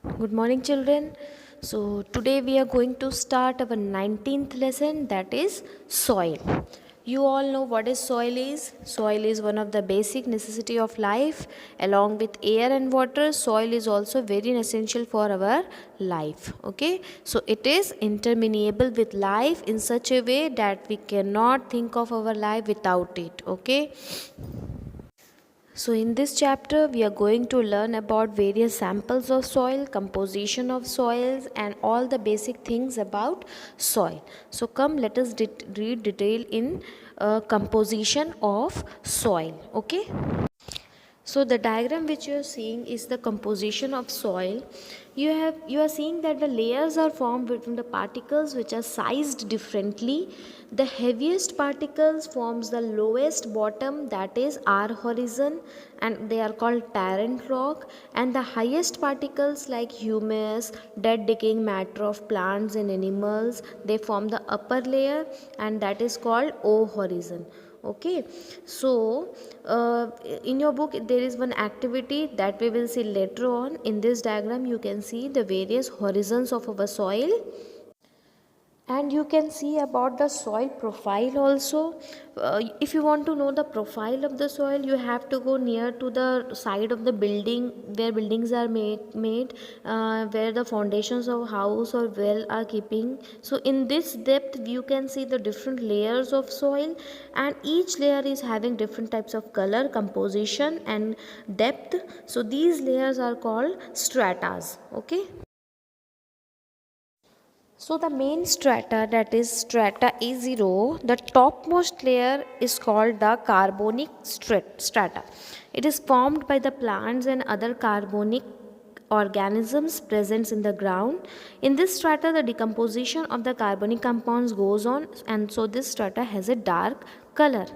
Good morning, children. So, today we are going to start our 19th lesson, that is soil. You all know what is soil is. Soil is one of the basic necessity of life. Along with air and water, soil is also very essential for our life. Okay, so it is interminable with life in such a way that we cannot think of our life without it. Okay. So in this chapter we are going to learn about various samples of soil, composition of soils and all the basic things about soil. So come let us read detail in composition of soil. Okay. So the diagram which you are seeing is the composition of soil. You are seeing that the layers are formed between the particles which are sized differently. The heaviest particles forms the lowest bottom, that is R horizon, and they are called parent rock, and the highest particles like humus, dead decaying matter of plants and animals, they form the upper layer, and that is called O horizon. Okay, so in your book there is one activity that we will see later on. In this diagram you can see the various horizons of our soil, and you can see about the soil profile also. If you want to know the profile of the soil, you have to go near to the side of the building where buildings are made where the foundations of house or well are keeping. So in this depth you can see the different layers of soil, and each layer is having different types of color, composition and depth. So these layers are called stratas. Okay. So the main strata, that is strata A0, the topmost layer is called the carbonic strata. It is formed by the plants and other carbonic organisms present in the ground. In this strata, the decomposition of the carbonic compounds goes on, and so this strata has a dark color.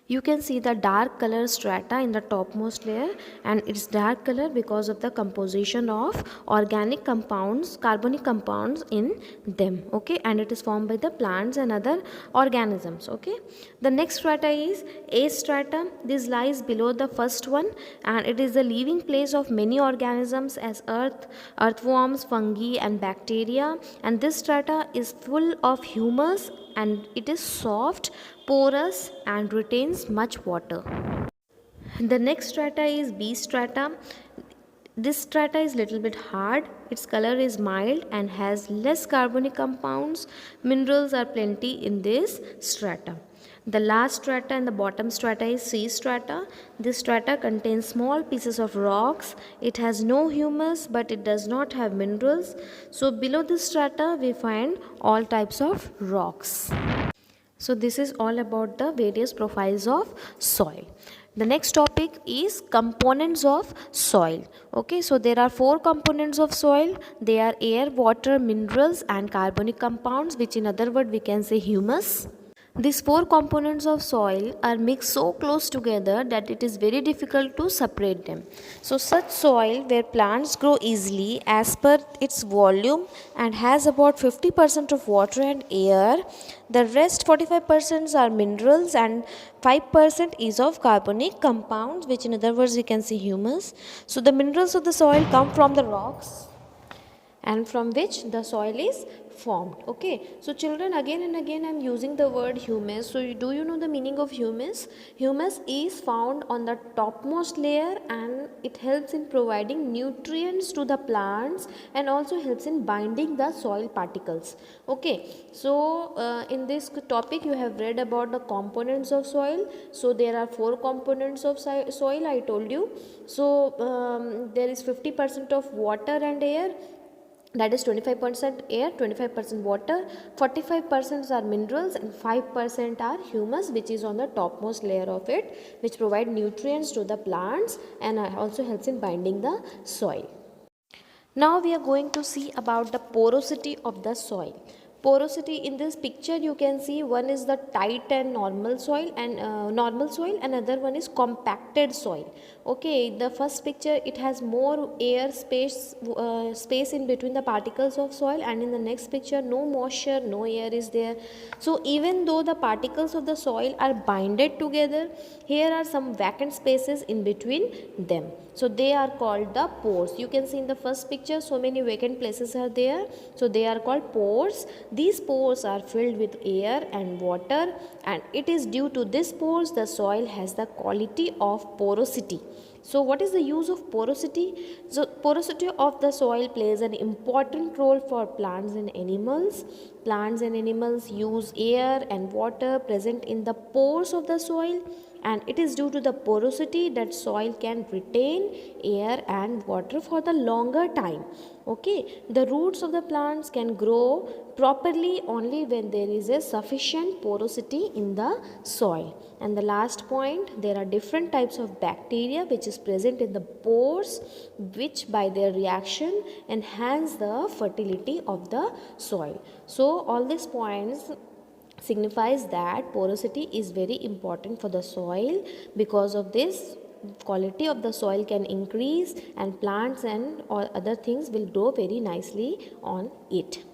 You can see the dark color strata in the topmost layer, and it's dark color because of the composition of organic compounds, carbonic compounds in them. Okay, and it is formed by the plants and other organisms. Okay, the next strata is A strata. This lies below the first one, and it is the living place of many organisms as earthworms, fungi and bacteria, and this strata is full of humus, and it is soft, porous and retains much water. The next strata is B strata. This strata is little bit hard. Its color is mild and has less carbonic compounds. Minerals are plenty in this strata. The last strata and the bottom strata is C strata. This strata contains small pieces of rocks. It has no humus, but it does not have minerals. So below this strata we find all types of rocks. So this is all about the various profiles of soil. The next topic is components of soil. Okay, so there are four components of soil. They are air, water, minerals and carbonic compounds, which in other words we can say humus. These four components of soil are mixed so close together that it is very difficult to separate them. So such soil where plants grow easily as per its volume and has about 50% of water and air. The rest 45% are minerals and 5% is of carbonic compounds, which in other words we can say humus. So the minerals of the soil come from the rocks and from which the soil is formed. Okay, so children, again and again I am using the word humus. So do you know the meaning of humus? Humus is found on the topmost layer, and it helps in providing nutrients to the plants and also helps in binding the soil particles. Okay, so in this topic you have read about the components of soil. So there are four components of soil, I told you. So there is 50% of water and air, that is 25% air, 25% water, 45% are minerals and 5% are humus, which is on the topmost layer of it, which provide nutrients to the plants and also helps in binding the soil. Now we are going to see about the porosity of the soil. Porosity, in this picture you can see one is the tight and normal soil, and another one is compacted soil. Okay, the first picture, it has more air space in between the particles of soil, and in the next picture no moisture, no air is there. So even though the particles of the soil are binded together, here are some vacant spaces in between them. So they are called the pores. You can see in the first picture so many vacant places are there. So they are called pores. These pores are filled with air and water, and it is due to these pores the soil has the quality of porosity. So what is the use of porosity? So porosity of the soil plays an important role for plants and animals. Plants and animals use air and water present in the pores of the soil, and it is due to the porosity that soil can retain air and water for the longer time. Okay, the roots of the plants can grow properly only when there is a sufficient porosity in the soil. And the last point, there are different types of bacteria which is present in the pores, which by their reaction enhance the fertility of the soil. So all these points signifies that porosity is very important for the soil. Because of this, quality of the soil can increase, and plants and all other things will grow very nicely on it.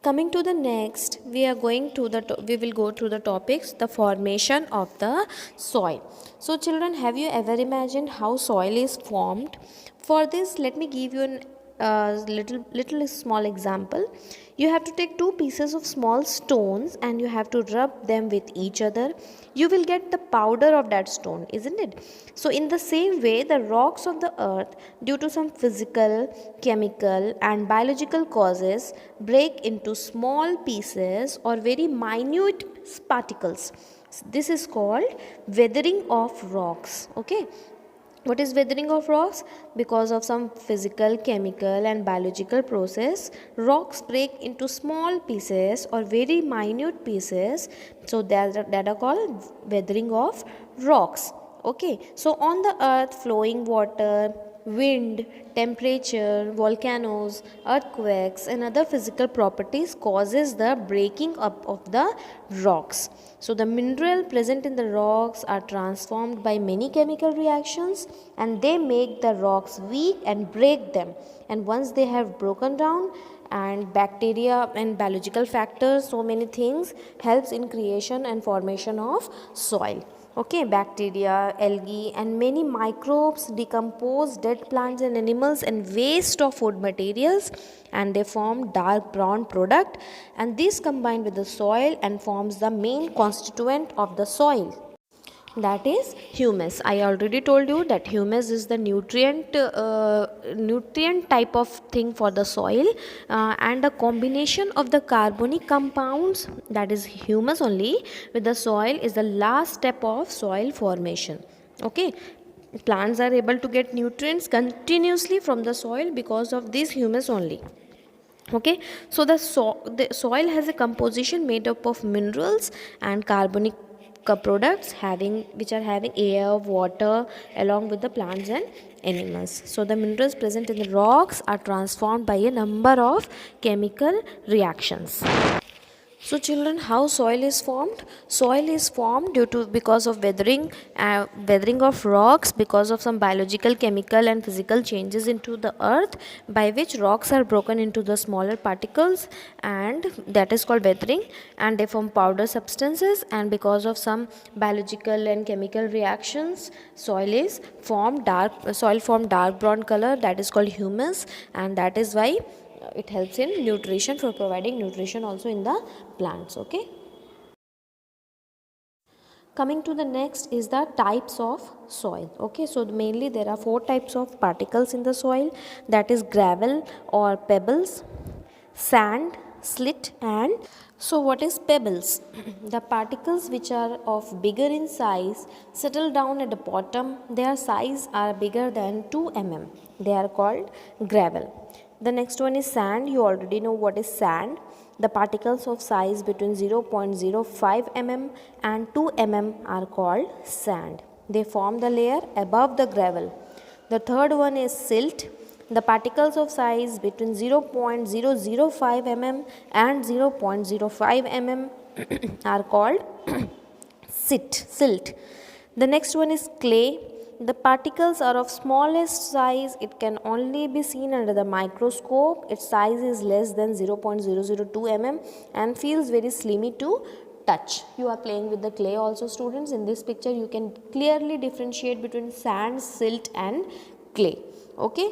Coming to the next, we will go through the topics, the formation of the soil. So children, have you ever imagined how soil is formed? For this, let me give you an little small example. You have to take two pieces of small stones and you have to rub them with each other. You will get the powder of that stone, isn't it? So in the same way, the rocks of the earth, due to some physical, chemical and biological causes, break into small pieces or very minute particles. This is called weathering of rocks. Okay. What is weathering of rocks? Because of some physical, chemical and biological process, rocks break into small pieces or very minute pieces. So that are called weathering of rocks. Okay. So on the earth, flowing water, wind, temperature, volcanoes, earthquakes and other physical properties causes the breaking up of the rocks. So the mineral present in the rocks are transformed by many chemical reactions, and they make the rocks weak and break them. And once they have broken down, and bacteria and biological factors, so many things helps in creation and formation of soil. Okay, bacteria, algae and many microbes decompose dead plants and animals and waste of food materials, and they form dark brown product, and this combine with the soil and forms the main constituent of the soil, that is humus. I already told you that humus is the nutrient type of thing for the soil, and the combination of the carbonic compounds, that is humus only, with the soil is the last step of soil formation. Okay, plants are able to get nutrients continuously from the soil because of this humus only. Okay, so the soil has a composition made up of minerals and carbonic products which are having air, water along with the plants and animals. So the minerals present in the rocks are transformed by a number of chemical reactions. So children, how soil is formed? Soil is formed because of weathering of rocks, because of some biological, chemical and physical changes into the earth, by which rocks are broken into the smaller particles, and that is called weathering, and they form powder substances, and because of some biological and chemical reactions, soil formed dark brown color, that is called humus, and that is why it helps in nutrition, for providing nutrition also in the plants. Okay, coming to the next is the types of soil. Okay, so mainly there are four types of particles in the soil, that is gravel or pebbles, sand, slit and so what is pebbles? The particles which are of bigger in size settle down at the bottom. Their size are bigger than 2 mm. They are called gravel. The next one is sand. You already know what is sand. The particles of size between 0.05 mm and 2 mm are called sand. They form the layer above the gravel. The third one is silt. The particles of size between 0.005 mm and 0.05 mm are called silt. The next one is clay. The particles are of smallest size. It can only be seen under the microscope. Its size is less than 0.002 mm and feels very slimy to touch. You are playing with the clay also, students. In this picture you can clearly differentiate between sand, silt and clay. Okay.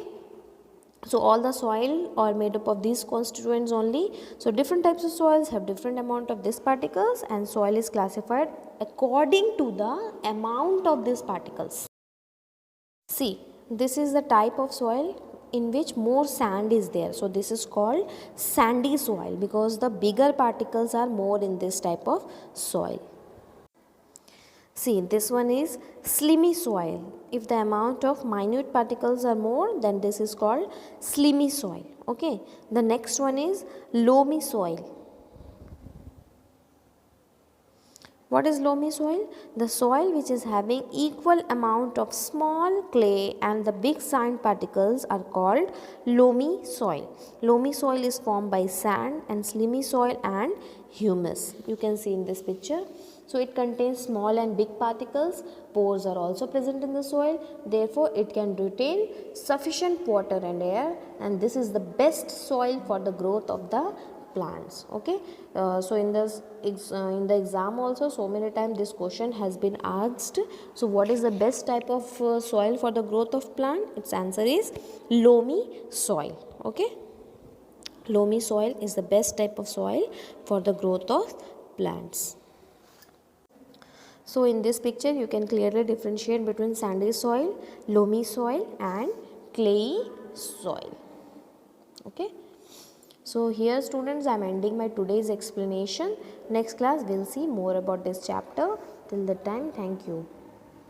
So all the soil are made up of these constituents only. So different types of soils have different amount of these particles, and soil is classified according to the amount of these particles. See, this is the type of soil in which more sand is there. So this is called sandy soil because the bigger particles are more in this type of soil. See, this one is slimy soil. If the amount of minute particles are more, then this is called slimy soil. Okay. The next one is loamy soil. What is loamy soil? The soil which is having equal amount of small clay and the big sand particles are called loamy soil. Loamy soil is formed by sand, and slimy soil and humus. You can see in this picture. So it contains small and big particles. Pores are also present in the soil. Therefore, it can retain sufficient water and air, and this is the best soil for the growth of the plants. Okay. So in the exam also, so many times this question has been asked. So what is the best type of soil for the growth of plant? Its answer is loamy soil. Okay. Loamy soil is the best type of soil for the growth of plants. So in this picture you can clearly differentiate between sandy soil, loamy soil and clayey soil. Okay. So here students, I am ending my today's explanation. Next class we will see more about this chapter. Till that time, thank you.